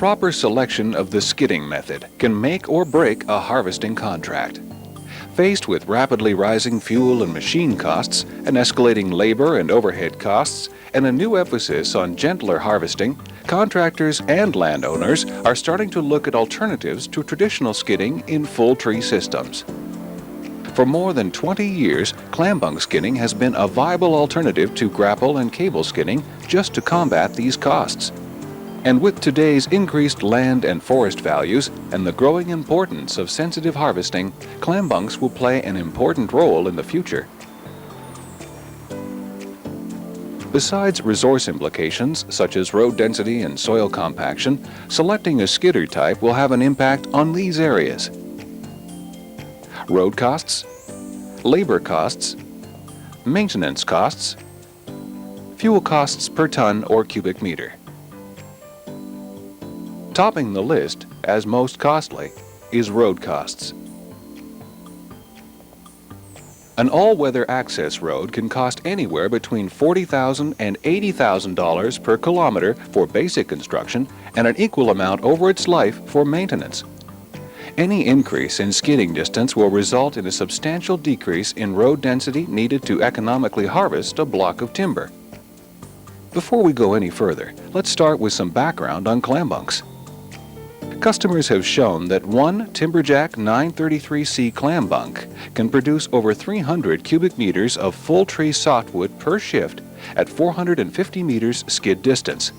proper selection of the skidding method can make or break a harvesting contract. Faced with rapidly rising fuel and machine costs, and escalating labor and overhead costs, and a new emphasis on gentler harvesting, contractors and landowners are starting to look at alternatives to traditional skidding in full tree systems. For more than 20 years, clambunk skidding has been a viable alternative to grapple and cable skidding just to combat these costs. And with today's increased land and forest values and the growing importance of sensitive harvesting, clambunks will play an important role in the future. Besides resource implications such as road density and soil compaction, selecting a skidder type will have an impact on these areas: road costs, labor costs, maintenance costs, fuel costs per ton or cubic meter. Topping the list, as most costly, is road costs. An all-weather access road can cost anywhere between $40,000 and $80,000 per kilometer for basic construction and an equal amount over its life for maintenance. Any increase in skidding distance will result in a substantial decrease in road density needed to economically harvest a block of timber. Before we go any further, let's start with some background on clambunks. Customers have shown that one Timberjack 933C clambunk can produce over 300 cubic meters of full tree softwood per shift at 450 meters skid distance.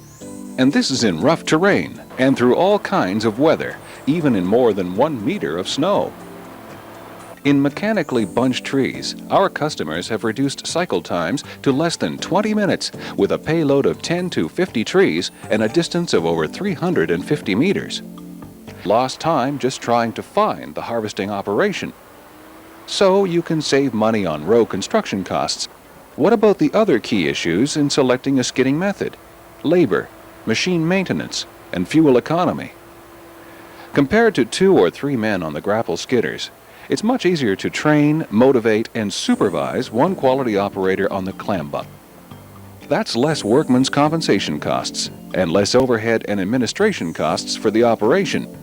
And this is in rough terrain and through all kinds of weather, even in more than 1 meter of snow. In mechanically bunched trees, our customers have reduced cycle times to less than 20 minutes with a payload of 10 to 50 trees and a distance of over 350 meters. Lost time just trying to find the harvesting operation. So you can save money on row construction costs. What about the other key issues in selecting a skidding method? Labor, machine maintenance, and fuel economy. Compared to 2 or 3 men on the grapple skidders, it's much easier to train, motivate, and supervise one quality operator on the clambunk. That's less workman's compensation costs and less overhead and administration costs for the operation.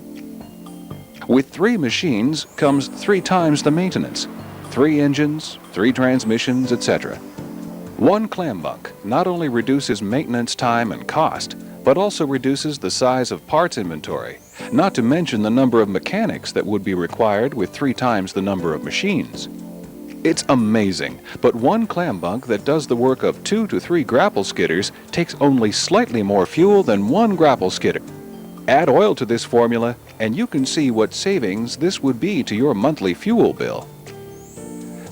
With 3 machines comes 3 times the maintenance, 3 engines, 3 transmissions, etc. One clambunk not only reduces maintenance time and cost, but also reduces the size of parts inventory, not to mention the number of mechanics that would be required with 3 times the number of machines. It's amazing, but one clambunk that does the work of 2 to 3 grapple skidders takes only slightly more fuel than one grapple skidder. Add oil to this formula, and you can see what savings this would be to your monthly fuel bill.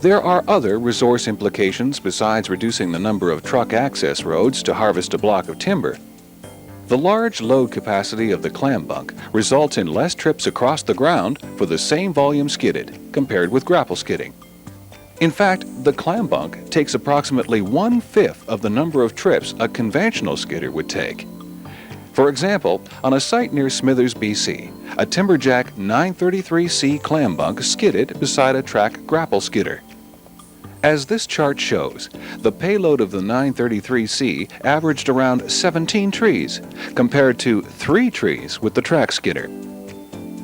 There are other resource implications besides reducing the number of truck access roads to harvest a block of timber. The large load capacity of the clambunk results in less trips across the ground for the same volume skidded compared with grapple skidding. In fact, the clambunk takes approximately 1/5 of the number of trips a conventional skidder would take. For example, on a site near Smithers, BC, a Timberjack 933C clambunk skidded beside a track grapple skidder. As this chart shows, the payload of the 933C averaged around 17 trees, compared to 3 trees with the track skidder.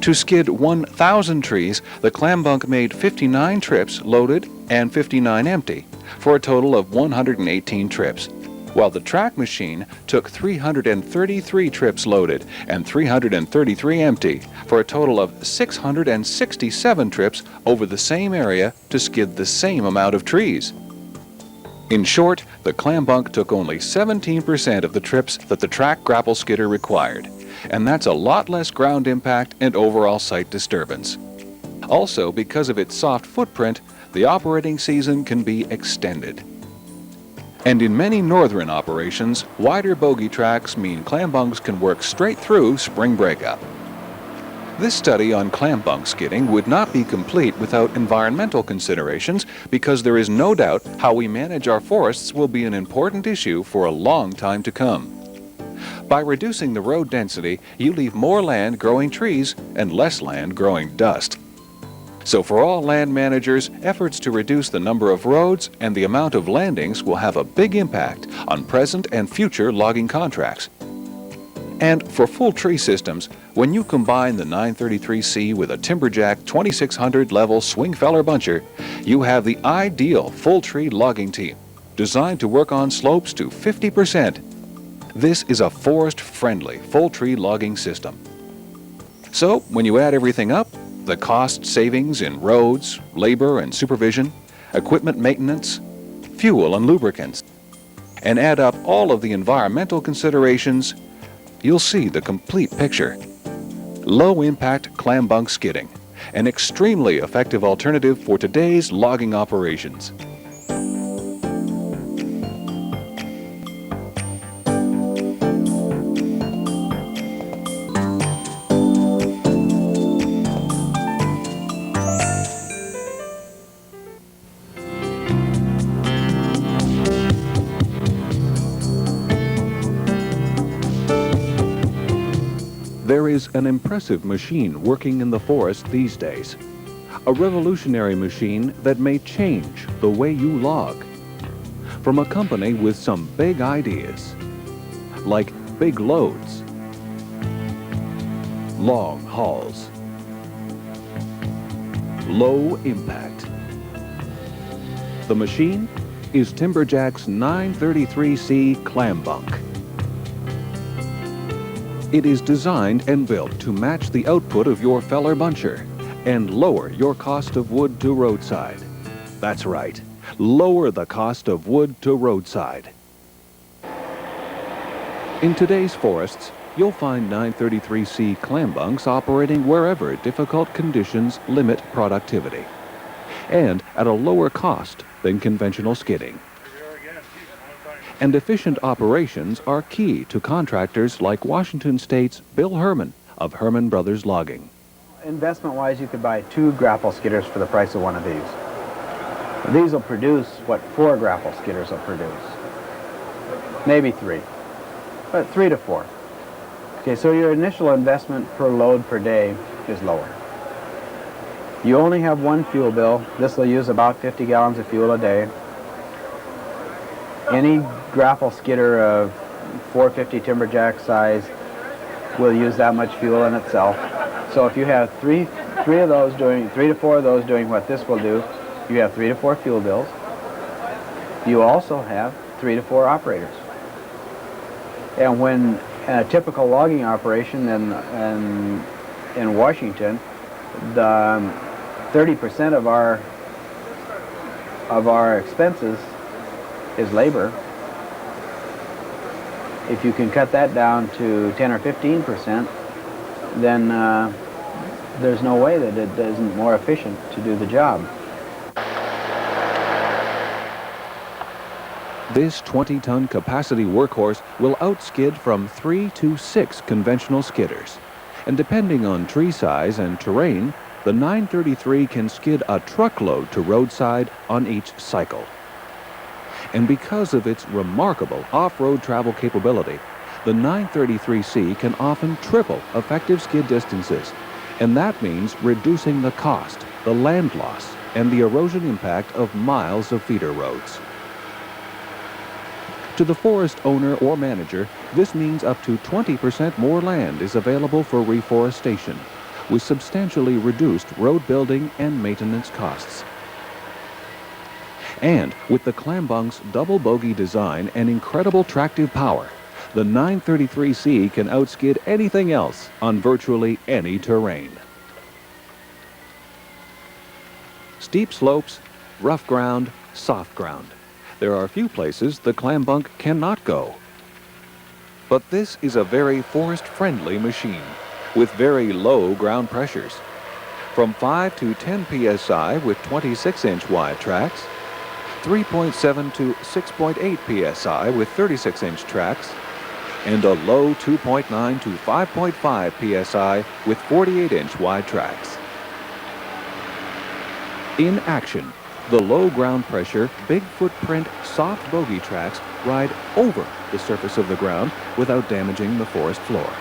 To skid 1,000 trees, the clambunk made 59 trips loaded and 59 empty, for a total of 118 trips, while the track machine took 333 trips loaded and 333 empty, for a total of 667 trips over the same area to skid the same amount of trees. In short, the clambunk took only 17% of the trips that the track grapple skidder required, and that's a lot less ground impact and overall site disturbance. Also, because of its soft footprint, the operating season can be extended. And in many northern operations, wider bogey tracks mean clambunks can work straight through spring breakup. This study on clambunk skidding would not be complete without environmental considerations, because there is no doubt how we manage our forests will be an important issue for a long time to come. By reducing the road density, you leave more land growing trees and less land growing dust. So for all land managers, efforts to reduce the number of roads and the amount of landings will have a big impact on present and future logging contracts. And for full tree systems, when you combine the 933C with a Timberjack 2600 level swing feller buncher, you have the ideal full tree logging team, designed to work on slopes to 50%. This is a forest-friendly full tree logging system. So when you add everything up, the cost savings in roads, labor and supervision, equipment maintenance, fuel and lubricants, and add up all of the environmental considerations, you'll see the complete picture. Low-impact clambunk skidding, an extremely effective alternative for today's logging operations. There is an impressive machine working in the forest these days. A revolutionary machine that may change the way you log. From a company with some big ideas, like big loads, long hauls, low impact. The machine is Timberjack's 933C clambunk. It is designed and built to match the output of your feller buncher and lower your cost of wood to roadside. That's right, lower the cost of wood to roadside. In today's forests, you'll find 933C clambunks operating wherever difficult conditions limit productivity, and at a lower cost than conventional skidding. And efficient operations are key to contractors like Washington State's Bill Herman of Herman Brothers Logging. Investment-wise, you could buy 2 grapple skidders for the price of one of these. These will produce what 4 grapple skidders will produce. Maybe 3, but 3 to 4. Okay, so your initial investment per load per day is lower. You only have 1 fuel bill. This will use about 50 gallons of fuel a day. Any grapple skidder of 450 Timberjack size will use that much fuel in itself. So if you have 3 to 4 of those doing what this will do, you have 3 to 4 fuel bills. You also have 3 to 4 operators. And when in a typical logging operation in Washington, the 30% of our expenses is labor. If you can cut that down to 10 or 15%, then there's no way that it isn't more efficient to do the job. This 20-ton capacity workhorse will outskid from 3 to 6 conventional skidders. And depending on tree size and terrain, the 933 can skid a truckload to roadside on each cycle. And because of its remarkable off-road travel capability, the 933C can often triple effective skid distances, and that means reducing the cost, the land loss, and the erosion impact of miles of feeder roads. To the forest owner or manager, this means up to 20% more land is available for reforestation, with substantially reduced road building and maintenance costs. And with the clambunk's double bogey design and incredible tractive power, the 933C can outskid anything else on virtually any terrain. Steep slopes, rough ground, soft ground. There are few places the clambunk cannot go. But this is a very forest-friendly machine with very low ground pressures. From 5 to 10 psi with 26-inch wide tracks, 3.7 to 6.8 psi with 36-inch tracks, and a low 2.9 to 5.5 psi with 48-inch wide tracks. In action, the low ground pressure, big footprint, soft bogey tracks ride over the surface of the ground without damaging the forest floor.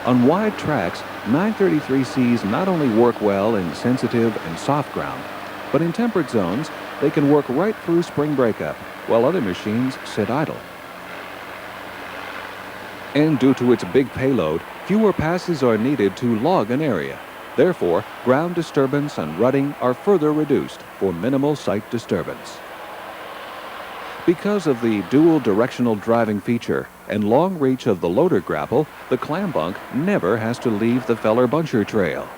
On wide tracks, 933Cs not only work well in sensitive and soft ground, but in temperate zones, they can work right through spring breakup, while other machines sit idle. And due to its big payload, fewer passes are needed to log an area. Therefore, ground disturbance and rutting are further reduced for minimal site disturbance. Because of the dual directional driving feature and long reach of the loader grapple, the clambunk never has to leave the feller-buncher trail.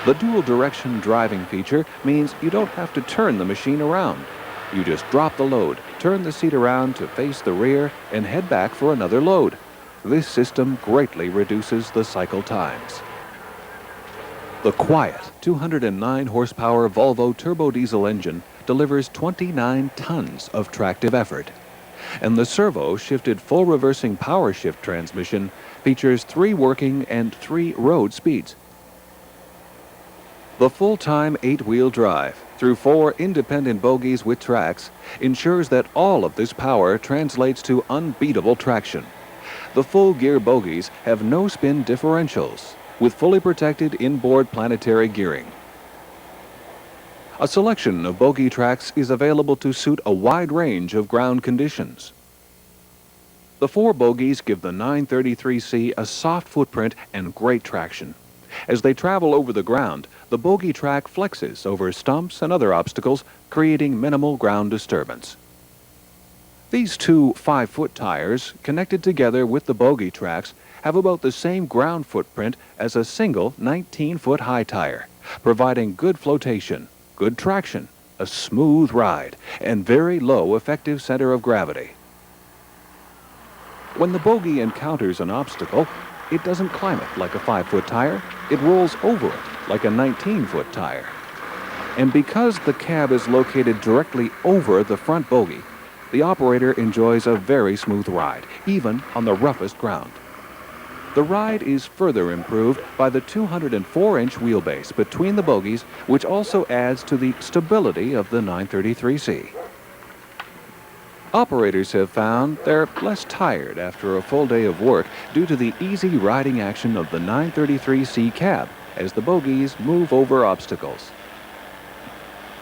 The dual direction driving feature means you don't have to turn the machine around. You just drop the load, turn the seat around to face the rear, and head back for another load. This system greatly reduces the cycle times. The quiet 209 horsepower Volvo turbo diesel engine delivers 29 tons of tractive effort. And the servo-shifted full reversing power shift transmission features 3 working and 3 road speeds. The full-time 8-wheel drive through 4 independent bogies with tracks ensures that all of this power translates to unbeatable traction. The full gear bogies have no spin differentials with fully protected inboard planetary gearing. A selection of bogie tracks is available to suit a wide range of ground conditions. The 4 bogies give the 933C a soft footprint and great traction. As they travel over the ground, the bogie track flexes over stumps and other obstacles, creating minimal ground disturbance. These 2 5-foot tires, connected together with the bogie tracks, have about the same ground footprint as a single 19-foot high tire, providing good flotation, good traction, a smooth ride, and very low effective center of gravity. When the bogie encounters an obstacle, it doesn't climb it like a 5-foot tire, it rolls over it like a 19-foot tire. And because the cab is located directly over the front bogie, the operator enjoys a very smooth ride, even on the roughest ground. The ride is further improved by the 204-inch wheelbase between the bogies, which also adds to the stability of the 933C. Operators have found they're less tired after a full day of work due to the easy riding action of the 933C cab as the bogies move over obstacles.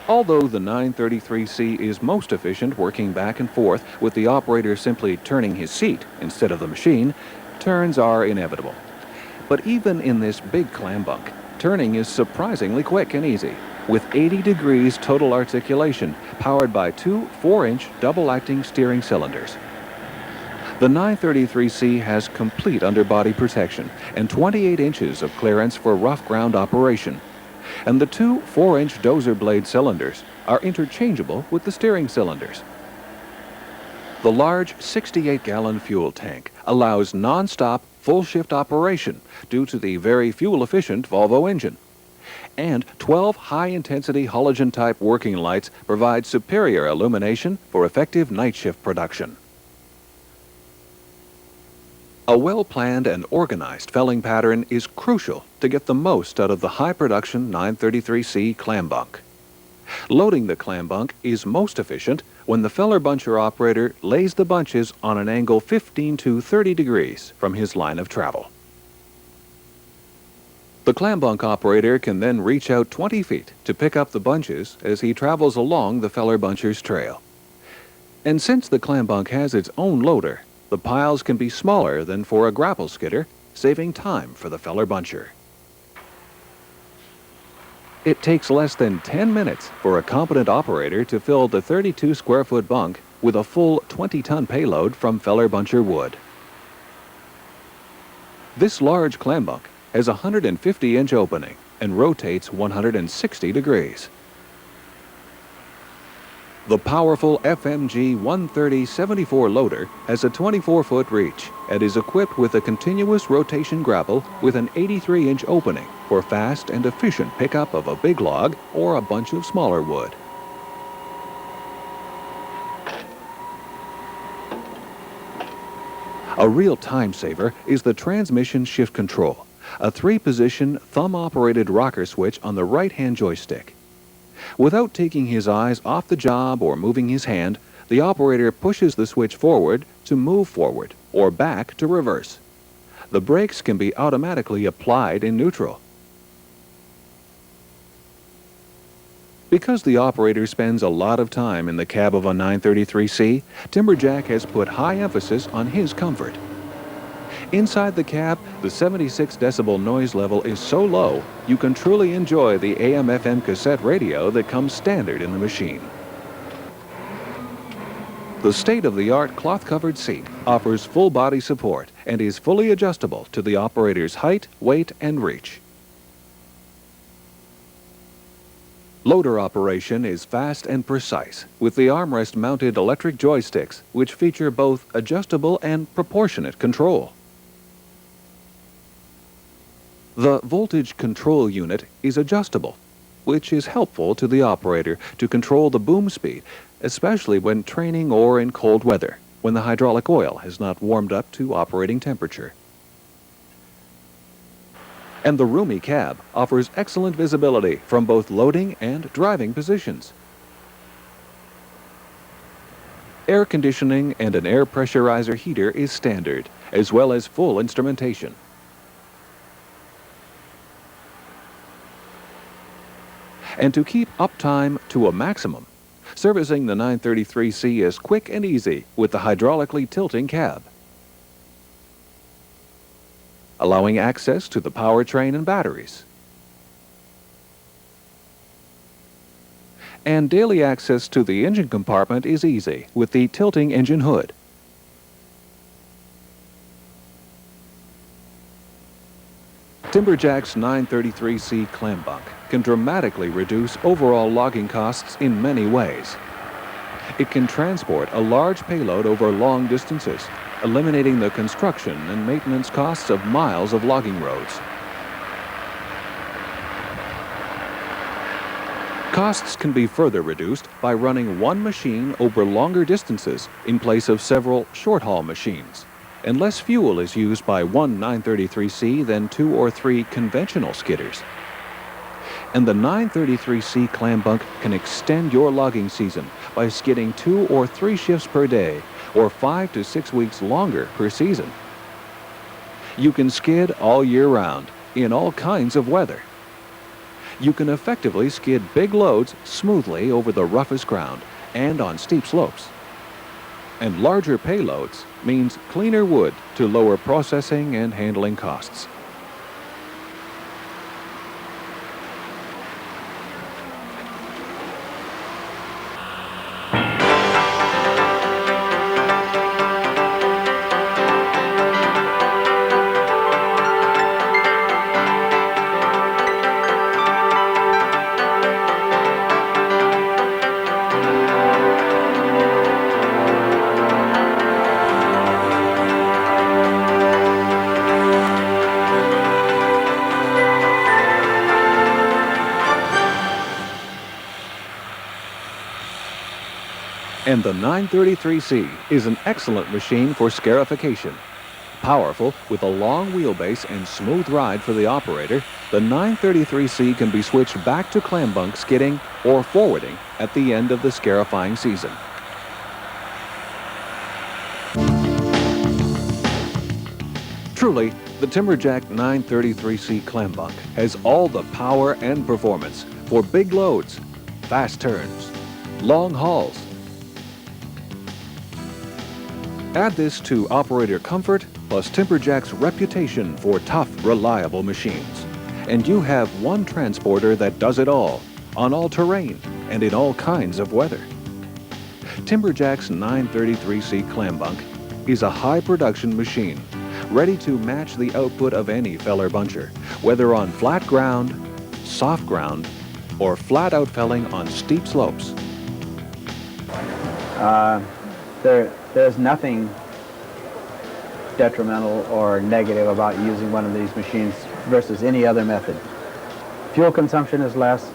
Although the 933C is most efficient working back and forth with the operator simply turning his seat instead of the machine, turns are inevitable. But even in this big clambunk, turning is surprisingly quick and easy, with 80 degrees total articulation, powered by 2 4-inch double-acting steering cylinders. The 933C has complete underbody protection and 28 inches of clearance for rough ground operation. And the 2 4-inch dozer blade cylinders are interchangeable with the steering cylinders. The large 68-gallon fuel tank allows non-stop full-shift operation due to the very fuel-efficient Volvo engine. And 12 high-intensity halogen-type working lights provide superior illumination for effective night shift production. A well-planned and organized felling pattern is crucial to get the most out of the high-production 933C clambunk. Loading the clambunk is most efficient when the feller-buncher operator lays the bunches on an angle 15 to 30 degrees from his line of travel. The clambunk operator can then reach out 20 feet to pick up the bunches as he travels along the feller-buncher's trail. And since the clambunk has its own loader, the piles can be smaller than for a grapple skidder, saving time for the feller-buncher. It takes less than 10 minutes for a competent operator to fill the 32-square-foot bunk with a full 20-ton payload from feller-buncher wood. This large clambunk has a 150-inch opening and rotates 160 degrees. The powerful FMG 130-74 loader has a 24-foot reach and is equipped with a continuous rotation grapple with an 83-inch opening for fast and efficient pickup of a big log or a bunch of smaller wood. A real time saver is the transmission shift control, a 3-position thumb-operated rocker switch on the right-hand joystick. Without taking his eyes off the job or moving his hand, the operator pushes the switch forward to move forward or back to reverse. The brakes can be automatically applied in neutral. Because the operator spends a lot of time in the cab of a 933C, Timberjack has put high emphasis on his comfort. Inside the cab, the 76 decibel noise level is so low, you can truly enjoy the AM/FM cassette radio that comes standard in the machine. The state-of-the-art cloth-covered seat offers full body support and is fully adjustable to the operator's height, weight, and reach. Loader operation is fast and precise with the armrest-mounted electric joysticks, which feature both adjustable and proportionate control. The voltage control unit is adjustable, which is helpful to the operator to control the boom speed, especially when training or in cold weather, when the hydraulic oil has not warmed up to operating temperature. And the roomy cab offers excellent visibility from both loading and driving positions. Air conditioning and an air pressurizer heater is standard, as well as full instrumentation. And to keep uptime to a maximum, servicing the 933C is quick and easy with the hydraulically tilting cab, allowing access to the powertrain and batteries. And daily access to the engine compartment is easy with the tilting engine hood. Timberjack's 933C clambunk can dramatically reduce overall logging costs in many ways. It can transport a large payload over long distances, eliminating the construction and maintenance costs of miles of logging roads. Costs can be further reduced by running one machine over longer distances in place of several short-haul machines, and less fuel is used by one 933C than 2 or 3 conventional skidders. And the 933C clambunk can extend your logging season by skidding 2 or 3 shifts per day, or 5 to 6 weeks longer per season. You can skid all year round, in all kinds of weather. You can effectively skid big loads smoothly over the roughest ground and on steep slopes. And larger payloads means cleaner wood to lower processing and handling costs. And the 933C is an excellent machine for scarification. Powerful, with a long wheelbase and smooth ride for the operator, the 933C can be switched back to clambunk skidding or forwarding at the end of the scarifying season. Truly, the Timberjack 933C clambunk has all the power and performance for big loads, fast turns, long hauls. Add this to operator comfort plus Timberjack's reputation for tough, reliable machines, and you have one transporter that does it all, on all terrain and in all kinds of weather. Timberjack's 933C clambunk is a high production machine, ready to match the output of any feller buncher, whether on flat ground, soft ground, or flat out felling on steep slopes. There's nothing detrimental or negative about using one of these machines versus any other method. Fuel consumption is less.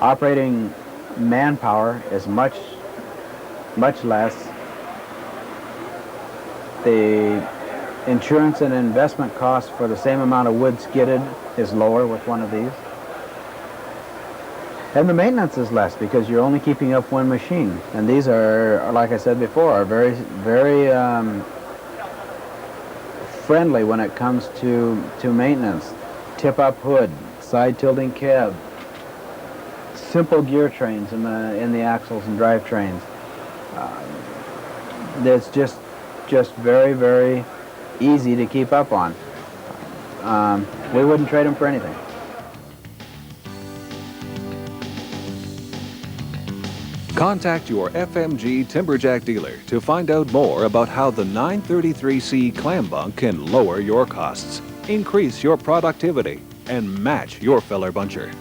Operating manpower is much less. The insurance and investment cost for the same amount of wood skidded is lower with one of these. And the maintenance is less because you're only keeping up one machine. And these are, like I said before, are very friendly when it comes to maintenance. Tip-up hood, side tilting cab, simple gear trains in the axles and drive trains. It's just very easy to keep up on. We wouldn't trade them for anything. Contact your FMG Timberjack dealer to find out more about how the 933C clam bunk can lower your costs, increase your productivity, and match your feller buncher.